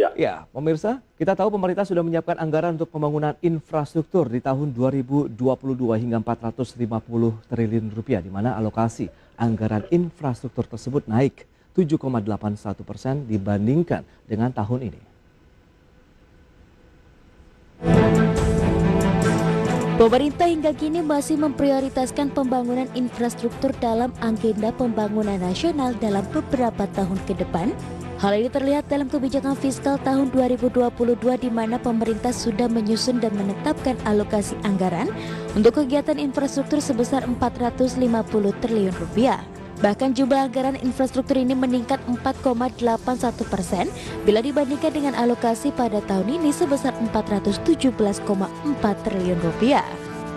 Ya. Ya, pemirsa, kita tahu pemerintah sudah menyiapkan anggaran untuk pembangunan infrastruktur di tahun 2022 hingga 450 triliun rupiah, di mana alokasi anggaran infrastruktur tersebut naik 7,81% dibandingkan dengan tahun ini. Pemerintah hingga kini masih memprioritaskan pembangunan infrastruktur dalam agenda pembangunan nasional dalam beberapa tahun ke depan. Hal ini terlihat dalam kebijakan fiskal tahun 2022 di mana pemerintah sudah menyusun dan menetapkan alokasi anggaran untuk kegiatan infrastruktur sebesar 450 triliun rupiah. Bahkan jumlah anggaran infrastruktur ini meningkat 4,81% bila dibandingkan dengan alokasi pada tahun ini sebesar 417,4 triliun rupiah.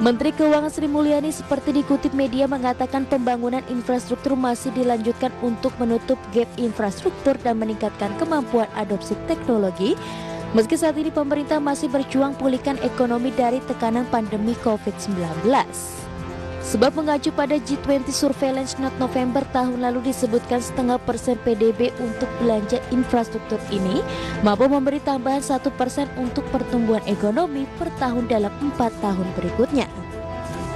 Menteri Keuangan Sri Mulyani seperti dikutip media mengatakan pembangunan infrastruktur masih dilanjutkan untuk menutup gap infrastruktur dan meningkatkan kemampuan adopsi teknologi. Meski saat ini pemerintah masih berjuang pulihkan ekonomi dari tekanan pandemi COVID-19. Sebab mengacu pada G20 Surveillance Note November tahun lalu disebutkan 0,5% PDB untuk belanja infrastruktur ini mampu memberi tambahan 1% untuk pertumbuhan ekonomi per tahun dalam 4 tahun berikutnya.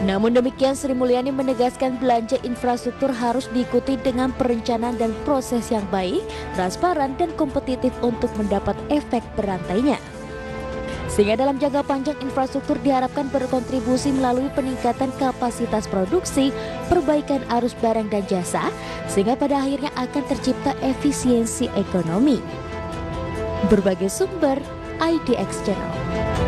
Namun demikian Sri Mulyani menegaskan belanja infrastruktur harus diikuti dengan perencanaan dan proses yang baik, transparan dan kompetitif untuk mendapat efek berantainya. Sehingga dalam jangka panjang infrastruktur diharapkan berkontribusi melalui peningkatan kapasitas produksi, perbaikan arus barang dan jasa, sehingga pada akhirnya akan tercipta efisiensi ekonomi. Berbagai sumber, IDX Channel.